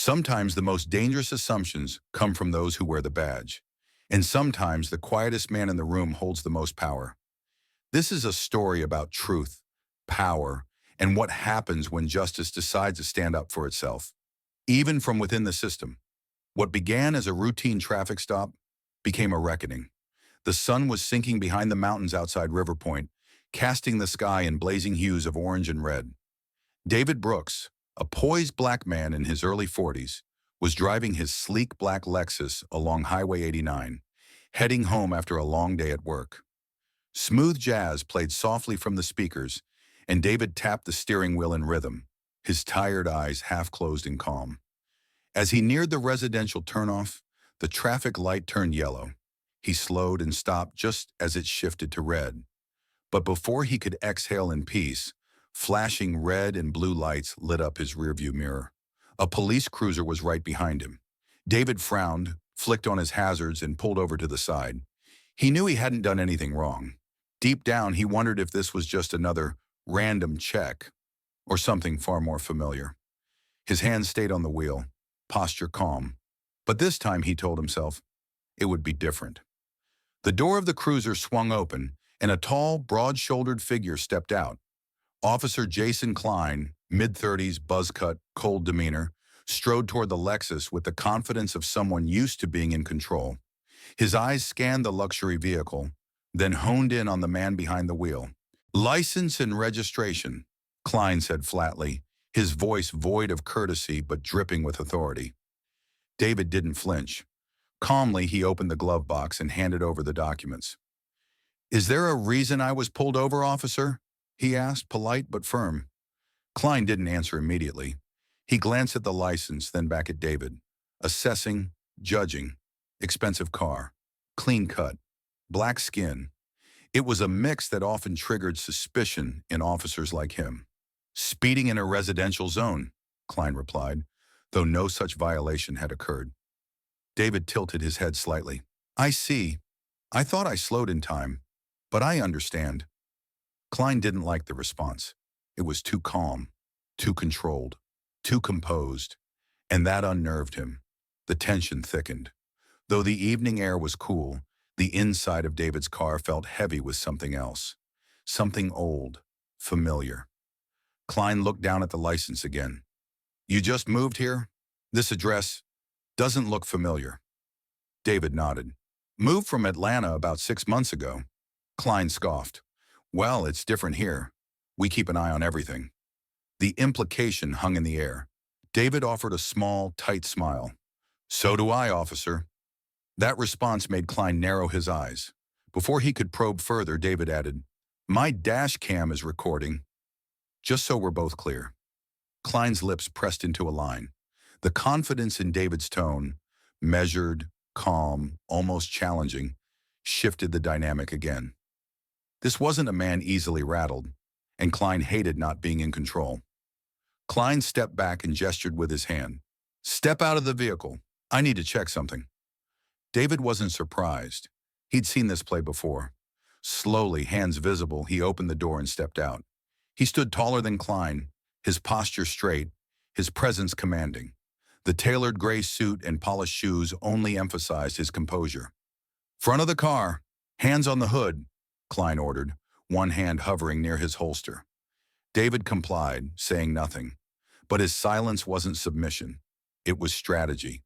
Sometimes the most dangerous assumptions come from those who wear the badge. And sometimes the quietest man in the room holds the most power. This is a story about truth, power, and what happens when justice decides to stand up for itself, even from within the system. What began as a routine traffic stop became a reckoning. The sun was sinking behind the mountains outside River Point, casting the sky in blazing hues of orange and red. David Brooks, a poised black man in his early 40s, was driving his sleek black Lexus along Highway 89, heading home after a long day at work. Smooth jazz played softly from the speakers, and David tapped the steering wheel in rhythm, his tired eyes half closed in calm. As he neared the residential turnoff, the traffic light turned yellow. He slowed and stopped just as it shifted to red. But before he could exhale in peace, flashing red and blue lights lit up his rearview mirror. A police cruiser was right behind him. David frowned, flicked on his hazards, and pulled over to the side. He knew he hadn't done anything wrong. Deep down, he wondered if this was just another random check or something far more familiar. His hands stayed on the wheel, posture calm. But this time, he told himself, it would be different. The door of the cruiser swung open, and a tall, broad-shouldered figure stepped out. Officer Jason Klein, mid-30s, buzz-cut, cold demeanor, strode toward the Lexus with the confidence of someone used to being in control. His eyes scanned the luxury vehicle, then honed in on the man behind the wheel. "License and registration," Klein said flatly, his voice void of courtesy but dripping with authority. David didn't flinch. Calmly, he opened the glove box and handed over the documents. "Is there a reason I was pulled over, officer?" he asked, polite but firm. Klein didn't answer immediately. He glanced at the license, then back at David, assessing, judging. Expensive car, clean cut, black skin. It was a mix that often triggered suspicion in officers like him. "Speeding in a residential zone," Klein replied, though no such violation had occurred. David tilted his head slightly. "I see. I thought I slowed in time, but I understand." Klein didn't like the response. It was too calm, too controlled, too composed, and that unnerved him. The tension thickened. Though the evening air was cool, the inside of David's car felt heavy with something else. Something old, familiar. Klein looked down at the license again. "You just moved here? This address doesn't look familiar." David nodded. "Moved from Atlanta about 6 months ago." Klein scoffed. "Well, it's different here. We keep an eye on everything." The implication hung in the air. David offered a small, tight smile. "So do I, officer." That response made Klein narrow his eyes. Before he could probe further, David added, "My dash cam is recording." "Just so we're both clear." Klein's lips pressed into a line. The confidence in David's tone, measured, calm, almost challenging, shifted the dynamic again. This wasn't a man easily rattled, and Klein hated not being in control. Klein stepped back and gestured with his hand. "Step out of the vehicle. I need to check something." David wasn't surprised. He'd seen this play before. Slowly, hands visible, he opened the door and stepped out. He stood taller than Klein, his posture straight, his presence commanding. The tailored gray suit and polished shoes only emphasized his composure. "Front of the car, hands on the hood," Klein ordered, one hand hovering near his holster. David complied, saying nothing. But his silence wasn't submission. It was strategy.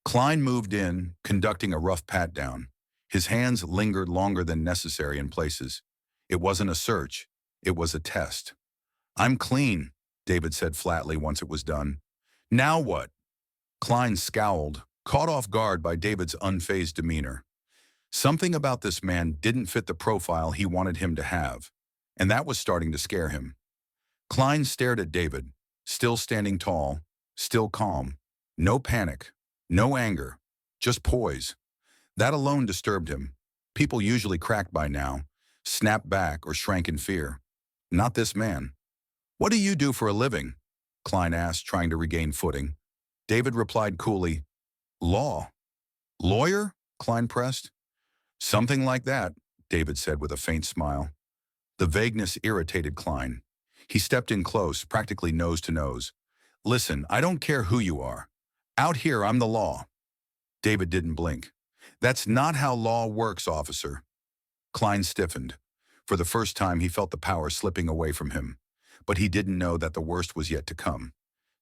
Klein moved in, conducting a rough pat-down. His hands lingered longer than necessary in places. It wasn't a search. It was a test. "I'm clean," David said flatly once it was done. "Now what?" Klein scowled, caught off guard by David's unfazed demeanor. Something about this man didn't fit the profile he wanted him to have, and that was starting to scare him. Klein stared at David, still standing tall, still calm. No panic, no anger, just poise. That alone disturbed him. People usually cracked by now, snapped back or shrank in fear. Not this man. "What do you do for a living?" Klein asked, trying to regain footing. David replied coolly, "Law." "Lawyer?" Klein pressed. "Something like that," David said with a faint smile. The vagueness irritated Klein. He stepped in close, practically nose to nose. "Listen, I don't care who you are. Out here, I'm the law. David didn't blink. That's not how law works, officer. Klein stiffened. For the first time, he felt the power slipping away from him. But he didn't know that the worst was yet to come.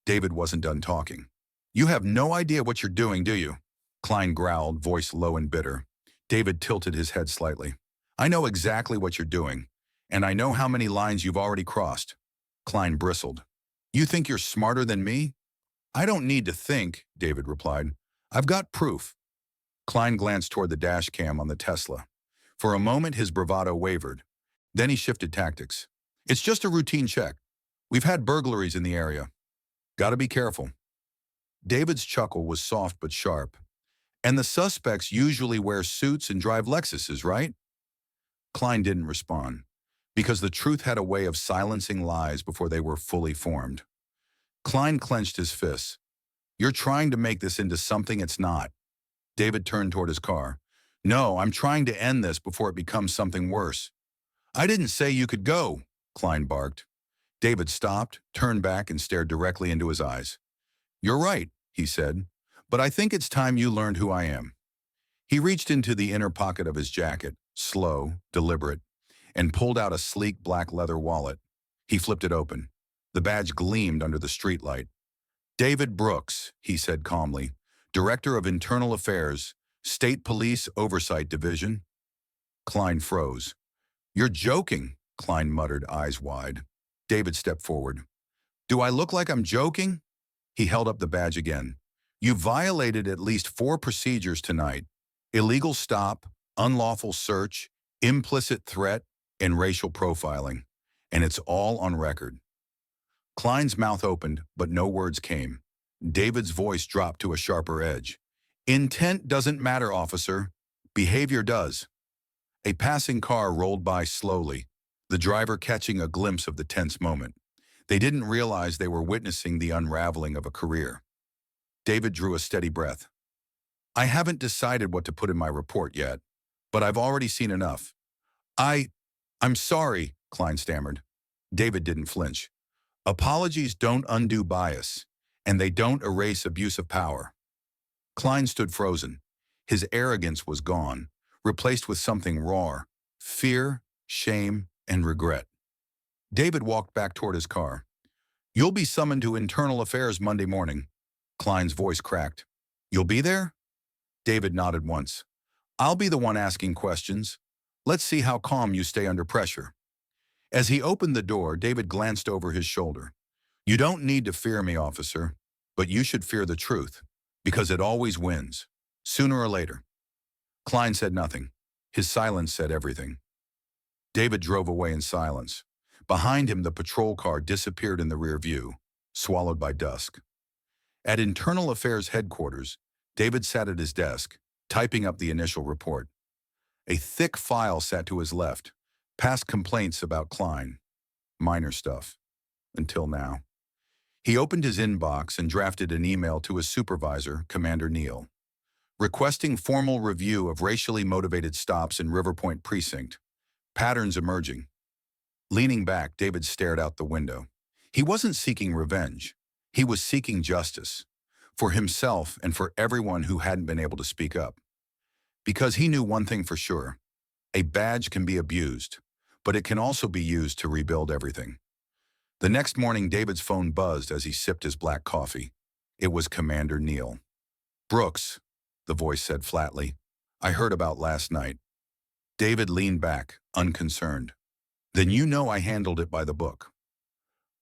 David wasn't done talking. You have no idea what you're doing, do you? Klein growled, voice low and bitter. David tilted his head slightly. I know exactly what you're doing, and I know how many lines you've already crossed. Klein bristled. You think you're smarter than me? I don't need to think, David replied. I've got proof. Klein glanced toward the dash cam on the Tesla. For a moment, his bravado wavered. Then he shifted tactics. It's just a routine check. We've had burglaries in the area. Gotta be careful. David's chuckle was soft but sharp. And the suspects usually wear suits and drive Lexuses, right? Klein didn't respond, because the truth had a way of silencing lies before they were fully formed. Klein clenched his fists. You're trying to make this into something it's not. David turned toward his car. No, I'm trying to end this before it becomes something worse. I didn't say you could go, Klein barked. David stopped, turned back, and stared directly into his eyes. You're right, he said, but I think it's time you learned who I am. He reached into the inner pocket of his jacket, slow, deliberate, and pulled out a sleek black leather wallet. He flipped it open. The badge gleamed under the streetlight. David Brooks, he said calmly, Director of Internal Affairs, State Police Oversight Division. Klein froze. You're joking, Klein muttered, eyes wide. David stepped forward. Do I look like I'm joking? He held up the badge again. You violated at least 4 procedures tonight. Illegal stop, unlawful search, implicit threat, and racial profiling. And it's all on record. Klein's mouth opened, but no words came. David's voice dropped to a sharper edge. Intent doesn't matter, officer. Behavior does. A passing car rolled by slowly, the driver catching a glimpse of the tense moment. They didn't realize they were witnessing the unraveling of a career. David drew a steady breath. I haven't decided what to put in my report yet, but I've already seen enough. I'm sorry, Klein stammered. David didn't flinch. Apologies don't undo bias, and they don't erase abuse of power. Klein stood frozen. His arrogance was gone, replaced with something raw, fear, shame, and regret. David walked back toward his car. You'll be summoned to Internal Affairs Monday morning. Klein's voice cracked. You'll be there? David nodded once. I'll be the one asking questions. Let's see how calm you stay under pressure. As he opened the door, David glanced over his shoulder. You don't need to fear me, officer, but you should fear the truth, because it always wins, sooner or later. Klein said nothing. His silence said everything. David drove away in silence. Behind him, the patrol car disappeared in the rear view, swallowed by dusk. At Internal Affairs headquarters, David sat at his desk, typing up the initial report. A thick file sat to his left, past complaints about Klein. Minor stuff. Until now. He opened his inbox and drafted an email to his supervisor, Commander Neal, requesting formal review of racially motivated stops in River Point Precinct. Patterns emerging. Leaning back, David stared out the window. He wasn't seeking revenge. He was seeking justice. For himself and for everyone who hadn't been able to speak up. Because he knew one thing for sure. A badge can be abused, but it can also be used to rebuild everything. The next morning, David's phone buzzed as he sipped his black coffee. It was Commander Neal. Brooks, the voice said flatly, I heard about last night. David leaned back, unconcerned. Then you know I handled it by the book.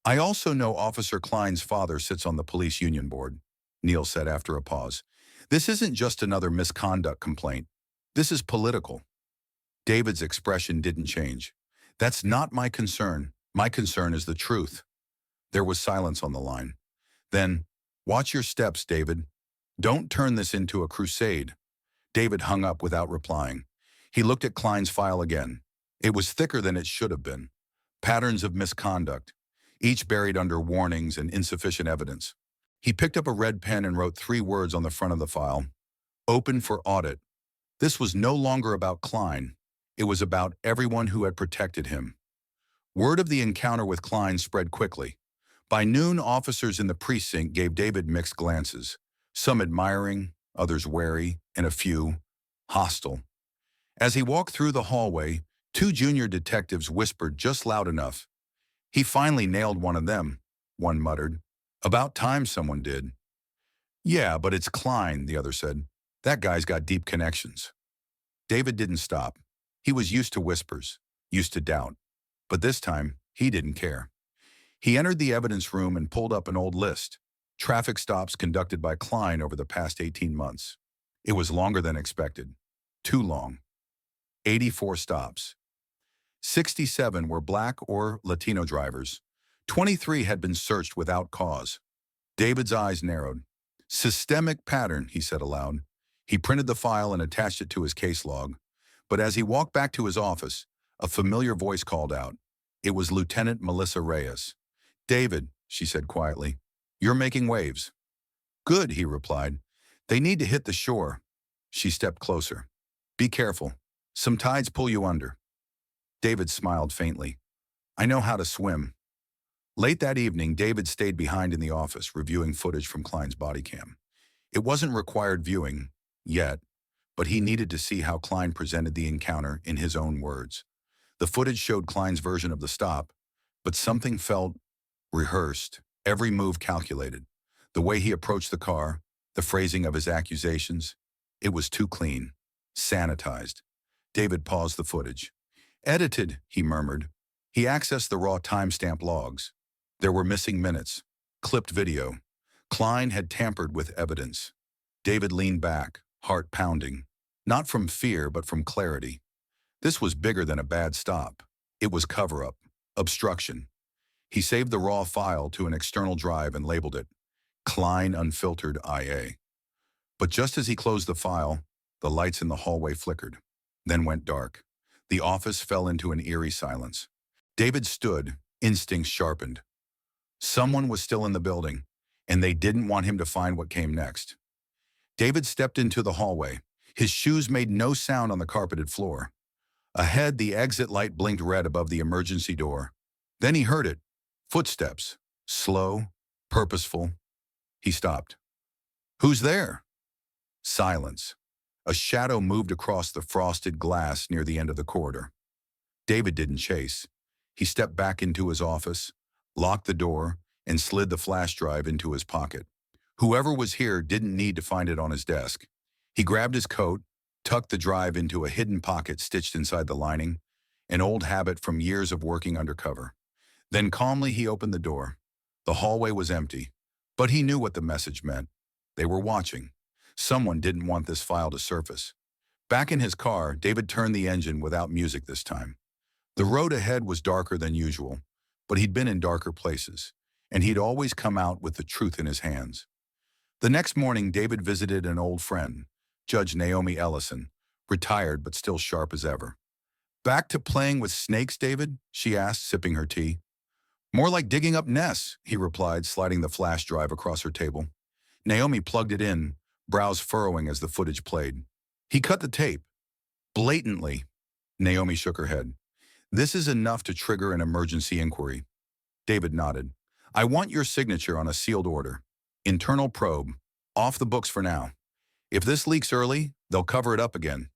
I also know Officer Klein's father sits on the police union board, Neal said after a pause. This isn't just another misconduct complaint. This is political. David's expression didn't change. That's not my concern. My concern is the truth. There was silence on the line. Then, watch your steps, David. Don't turn this into a crusade. David hung up without replying. He looked at Klein's file again. It was thicker than it should have been. Patterns of misconduct, each buried under warnings and insufficient evidence. He picked up a red pen and wrote 3 words on the front of the file. Open for audit. This was no longer about Klein. It was about everyone who had protected him. Word of the encounter with Klein spread quickly. By noon, officers in the precinct gave David mixed glances. some admiring, others wary, and a few hostile. As he walked through the hallway, two junior detectives whispered just loud enough. "He finally nailed one of them," one muttered. "About time someone did." "Yeah, but it's Klein," the other said. "That guy's got deep connections." David didn't stop. He was used to whispers, used to doubt. But this time, he didn't care. He entered the evidence room and pulled up an old list. Traffic stops conducted by Klein over the past 18 months. It was longer than expected. Too long. 84 stops. 67 were Black or Latino drivers. 23 had been searched without cause. David's eyes narrowed. "Systemic pattern," he said aloud. He printed the file and attached it to his case log. But as he walked back to his office, a familiar voice called out. It was Lieutenant Melissa Reyes. "David," she said quietly, "you're making waves." "Good," he replied. "They need to hit the shore." She stepped closer. "Be careful. Some tides pull you under." David smiled faintly. "I know how to swim." Late that evening, David stayed behind in the office, reviewing footage from Klein's body cam. It wasn't required viewing, yet, but he needed to see how Klein presented the encounter in his own words. The footage showed Klein's version of the stop, but something felt rehearsed, every move calculated. The way he approached the car, the phrasing of his accusations, it was too clean, sanitized. David paused the footage. "Edited," he murmured. He accessed the raw timestamp logs. There were missing minutes, clipped video. Klein had tampered with evidence. David leaned back, heart pounding, not from fear but from clarity. This was bigger than a bad stop. It was cover-up, obstruction. He saved the raw file to an external drive and labeled it Klein Unfiltered IA. But just as he closed the file, the lights in the hallway flickered, then went dark. The office fell into an eerie silence. David stood, instincts sharpened. Someone was still in the building, and they didn't want him to find what came next. David stepped into the hallway. His shoes made no sound on the carpeted floor. Ahead, the exit light blinked red above the emergency door. Then he heard it. Footsteps. Slow, purposeful. He stopped. "Who's there?" Silence. A shadow moved across the frosted glass near the end of the corridor. David didn't chase. He stepped back into his office, locked the door, and slid the flash drive into his pocket. Whoever was here didn't need to find it on his desk. He grabbed his coat, tucked the drive into a hidden pocket stitched inside the lining, an old habit from years of working undercover. Then calmly he opened the door. The hallway was empty, but he knew what the message meant. They were watching. Someone didn't want this file to surface. Back in his car, David turned the engine without music this time. The road ahead was darker than usual, but he'd been in darker places, and he'd always come out with the truth in his hands. The next morning, David visited an old friend, Judge Naomi Ellison, retired but still sharp as ever. "Back to playing with snakes, David?" she asked, sipping her tea. "More like digging up nests," he replied, sliding the flash drive across her table. Naomi plugged it in, brows furrowing as the footage played. "He cut the tape. Blatantly." Naomi shook her head. "This is enough to trigger an emergency inquiry." David nodded. "I want your signature on a sealed order. Internal probe. Off the books for now. If this leaks early, they'll cover it up again."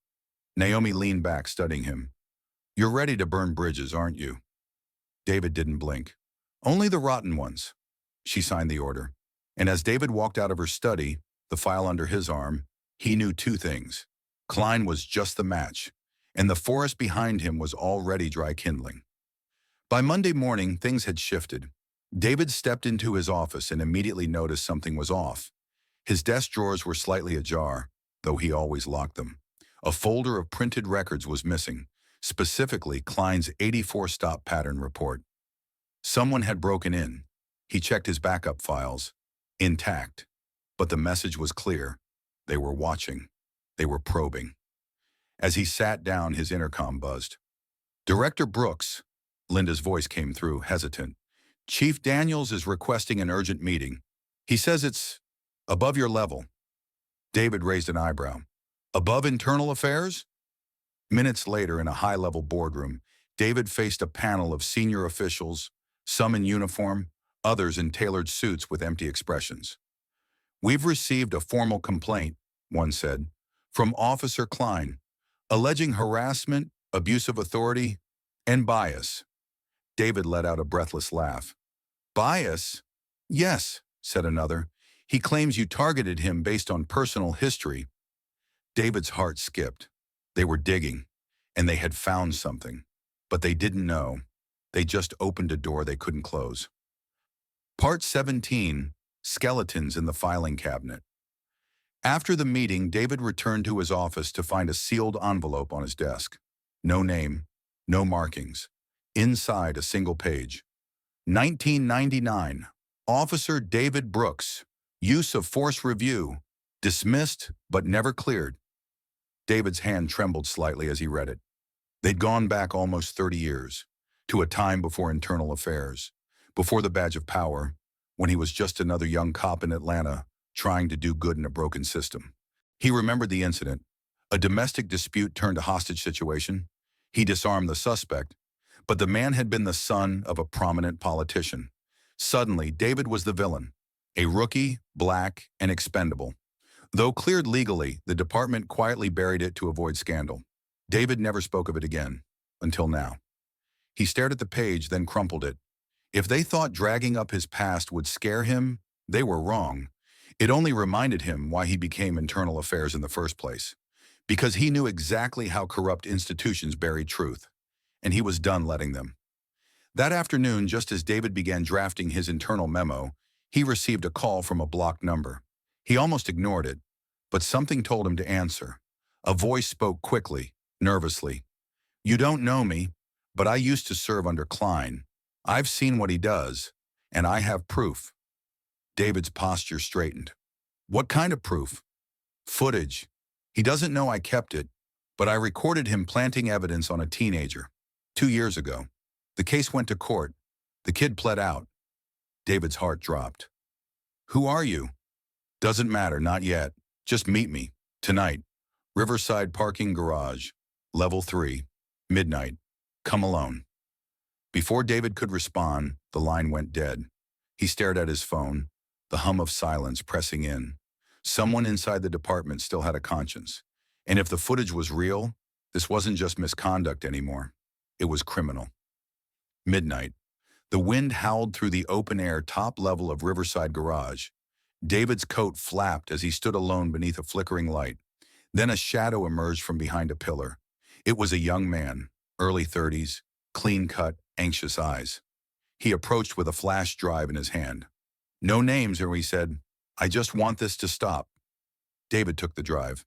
Naomi leaned back, studying him. "You're ready to burn bridges, aren't you?" David didn't blink. "Only the rotten ones." She signed the order. And as David walked out of her study, the file under his arm, he knew two things. Klein was just the match, and the forest behind him was already dry kindling. By Monday morning, things had shifted. David stepped into his office and immediately noticed something was off. His desk drawers were slightly ajar, though he always locked them. A folder of printed records was missing, specifically Klein's 84-stop pattern report. Someone had broken in. He checked his backup files. Intact. But the message was clear. They were watching. They were probing. As he sat down, his intercom buzzed. "Director Brooks," Linda's voice came through, hesitant. "Chief Daniels is requesting an urgent meeting. He says it's above your level." David raised an eyebrow. "Above internal affairs?" Minutes later, in a high-level boardroom, David faced a panel of senior officials, some in uniform, others in tailored suits with empty expressions. "We've received a formal complaint," one said, "from Officer Klein, alleging harassment, abuse of authority, and bias." David let out a breathless laugh. "Bias? Yes," said another. "He claims you targeted him based on personal history." David's heart skipped. They were digging, and they had found something. But they didn't know. They just opened a door they couldn't close. Part 17, Skeletons in the Filing Cabinet. After the meeting, David returned to his office to find a sealed envelope on his desk. No name, no markings. Inside, a single page. 1999. Officer David Brooks. Use of force review. Dismissed, but never cleared. David's hand trembled slightly as he read it. They'd gone back almost 30 years, to a time before internal affairs, before the badge of power, when he was just another young cop in Atlanta, trying to do good in a broken system. He remembered the incident. A domestic dispute turned a hostage situation. He disarmed the suspect, but the man had been the son of a prominent politician. Suddenly, David was the villain, a rookie, black, and expendable. Though cleared legally, the department quietly buried it to avoid scandal. David never spoke of it again, until now. He stared at the page, then crumpled it. If they thought dragging up his past would scare him, they were wrong. It only reminded him why he became internal affairs in the first place. Because he knew exactly how corrupt institutions buried truth, and he was done letting them. That afternoon, just as David began drafting his internal memo, he received a call from a blocked number. He almost ignored it, but something told him to answer. A voice spoke quickly, nervously. "You don't know me, but I used to serve under Klein. I've seen what he does, and I have proof." David's posture straightened. "What kind of proof?" "Footage. He doesn't know I kept it, but I recorded him planting evidence on a teenager 2 years ago. The case went to court. The kid pled out." David's heart dropped. "Who are you?" "Doesn't matter, not yet. Just meet me. Tonight. Riverside Parking Garage. Level 3. Midnight. Come alone." Before David could respond, the line went dead. He stared at his phone, the hum of silence pressing in. Someone inside the department still had a conscience. And if the footage was real, this wasn't just misconduct anymore. It was criminal. Midnight. The wind howled through the open-air top level of Riverside Garage. David's coat flapped as he stood alone beneath a flickering light. Then a shadow emerged from behind a pillar. It was a young man, early 30s, clean-cut, anxious eyes. He approached with a flash drive in his hand. "No names," he said. "I just want this to stop." David took the drive.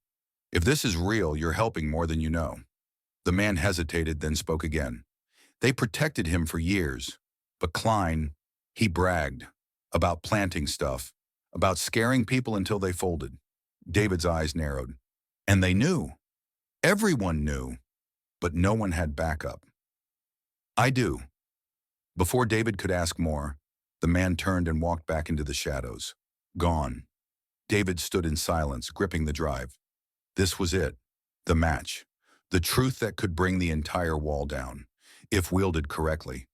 "If this is real, you're helping more than you know." The man hesitated, then spoke again. "They protected him for years. But Klein, he bragged about planting stuff, about scaring people until they folded." David's eyes narrowed. "And they knew. Everyone knew. But no one had backup." "I do." Before David could ask more, the man turned and walked back into the shadows. Gone. David stood in silence, gripping the drive. This was it. The match. The truth that could bring the entire wall down, if wielded correctly.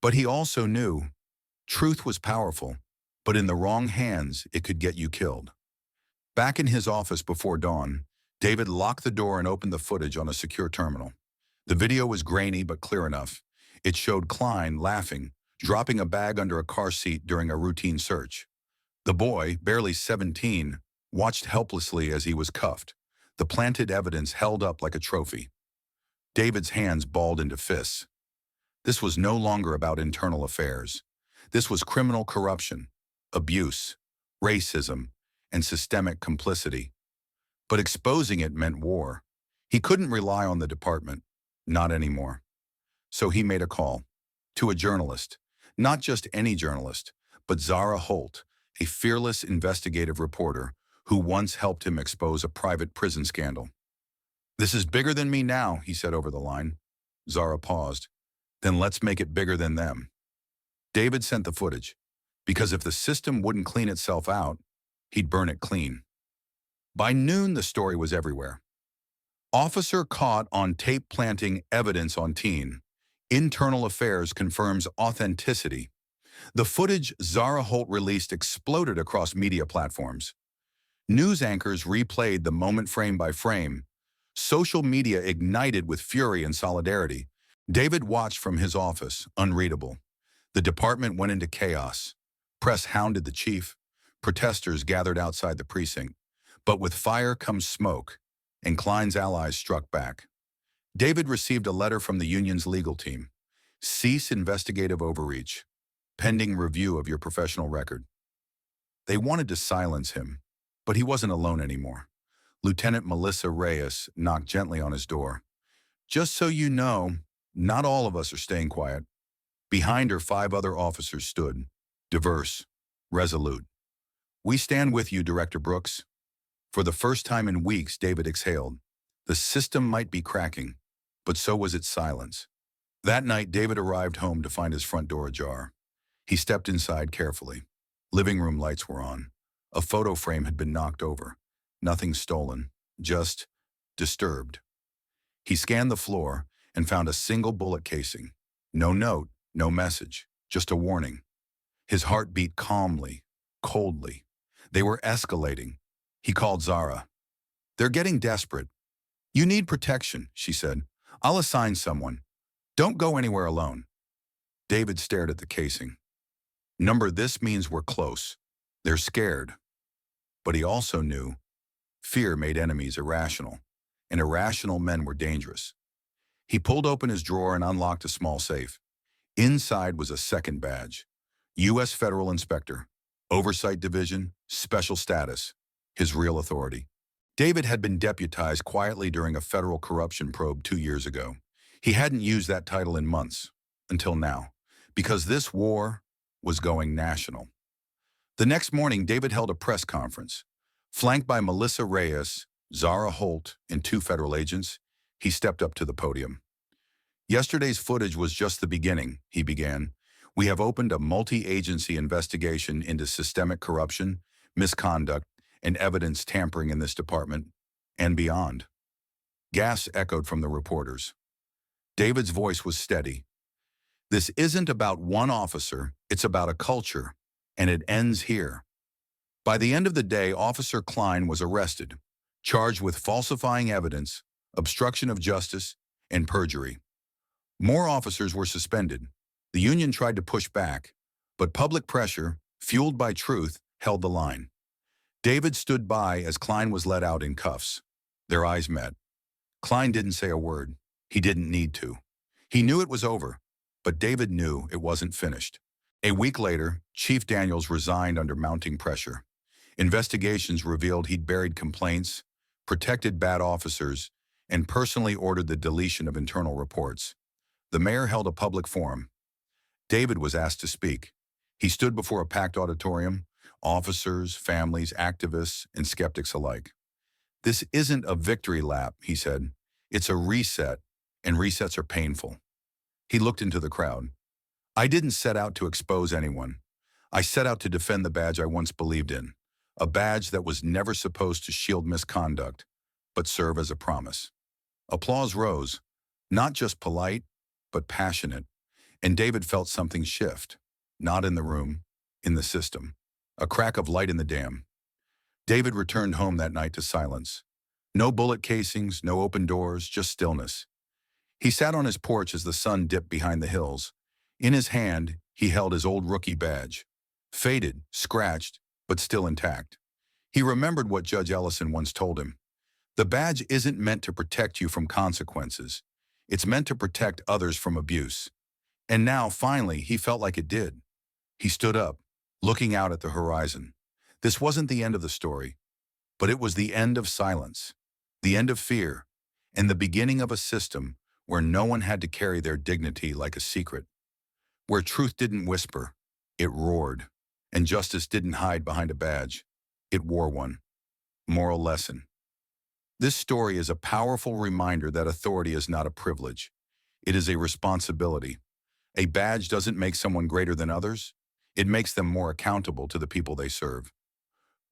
But he also knew truth was powerful, but in the wrong hands, it could get you killed. Back in his office before dawn, David locked the door and opened the footage on a secure terminal. The video was grainy but clear enough. It showed Klein laughing, dropping a bag under a car seat during a routine search. The boy, barely 17, watched helplessly as he was cuffed, the planted evidence held up like a trophy. David's hands balled into fists. This was no longer about internal affairs. This was criminal corruption, abuse, racism, and systemic complicity. But exposing it meant war. He couldn't rely on the department, not anymore. So he made a call to a journalist, not just any journalist, but Zara Holt, a fearless investigative reporter who once helped him expose a private prison scandal. "This is bigger than me now," he said over the line. Zara paused. "Then let's make it bigger than them." David sent the footage, because if the system wouldn't clean itself out, he'd burn it clean. By noon, the story was everywhere. Officer caught on tape planting evidence on teen. Internal Affairs confirms authenticity. The footage Zara Holt released exploded across media platforms. News anchors replayed the moment frame by frame. Social media ignited with fury and solidarity. David watched from his office, unreadable. The department went into chaos. Press hounded the chief. Protesters gathered outside the precinct. But with fire comes smoke, and Klein's allies struck back. David received a letter from the union's legal team. Cease investigative overreach, pending review of your professional record. They wanted to silence him, but he wasn't alone anymore. Lieutenant Melissa Reyes knocked gently on his door. Just so you know, not all of us are staying quiet. Behind her, 5 other officers stood, diverse, resolute. We stand with you, Director Brooks. For the first time in weeks, David exhaled. The system might be cracking, but so was its silence. That night, David arrived home to find his front door ajar. He stepped inside carefully. Living room lights were on. A photo frame had been knocked over. Nothing stolen, just disturbed. He scanned the floor and found a single bullet casing. No note, no message, just a warning. His heart beat calmly, coldly. They were escalating. He called Zara. They're getting desperate. You need protection, she said. I'll assign someone. Don't go anywhere alone. David stared at the casing. Number, this means we're close. They're scared. But he also knew fear made enemies irrational, and irrational men were dangerous. He pulled open his drawer and unlocked a small safe. Inside was a second badge. U.S. Federal Inspector, Oversight Division, Special Status, his real authority. David had been deputized quietly during a federal corruption probe 2 years ago. He hadn't used that title in months, until now, because this war was going national. The next morning, David held a press conference. Flanked by Melissa Reyes, Zara Holt, and 2 federal agents, he stepped up to the podium. Yesterday's footage was just the beginning, he began. We have opened a multi-agency investigation into systemic corruption, misconduct, and evidence tampering in this department, and beyond. Gasps echoed from the reporters. David's voice was steady. This isn't about one officer, it's about a culture, and it ends here. By the end of the day, Officer Klein was arrested, charged with falsifying evidence, obstruction of justice, and perjury. More officers were suspended. The union tried to push back, but public pressure, fueled by truth, held the line. David stood by as Klein was let out in cuffs. Their eyes met. Klein didn't say a word. He didn't need to. He knew it was over, but David knew it wasn't finished. A week later, Chief Daniels resigned under mounting pressure. Investigations revealed he'd buried complaints, protected bad officers, and personally ordered the deletion of internal reports. The mayor held a public forum. David was asked to speak. He stood before a packed auditorium, officers, families, activists, and skeptics alike. This isn't a victory lap, he said. It's a reset, and resets are painful. He looked into the crowd. I didn't set out to expose anyone. I set out to defend the badge I once believed in, a badge that was never supposed to shield misconduct, but serve as a promise. Applause rose, not just polite, but passionate, and David felt something shift, not in the room, in the system, a crack of light in the dam. David returned home that night to silence. No bullet casings, no open doors, just stillness. He sat on his porch as the sun dipped behind the hills. In his hand, he held his old rookie badge, faded, scratched, but still intact. He remembered what Judge Ellison once told him. The badge isn't meant to protect you from consequences. It's meant to protect others from abuse. And now, finally, he felt like it did. He stood up, looking out at the horizon. This wasn't the end of the story, but it was the end of silence, the end of fear, and the beginning of a system where no one had to carry their dignity like a secret, where truth didn't whisper, it roared, and justice didn't hide behind a badge, it wore one. Moral lesson. This story is a powerful reminder that authority is not a privilege. It is a responsibility. A badge doesn't make someone greater than others. It makes them more accountable to the people they serve.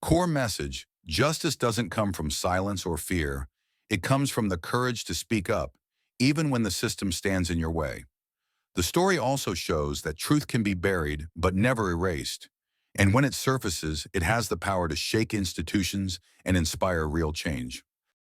Core message: justice doesn't come from silence or fear. It comes from the courage to speak up, even when the system stands in your way. The story also shows that truth can be buried, but never erased. And when it surfaces, it has the power to shake institutions and inspire real change.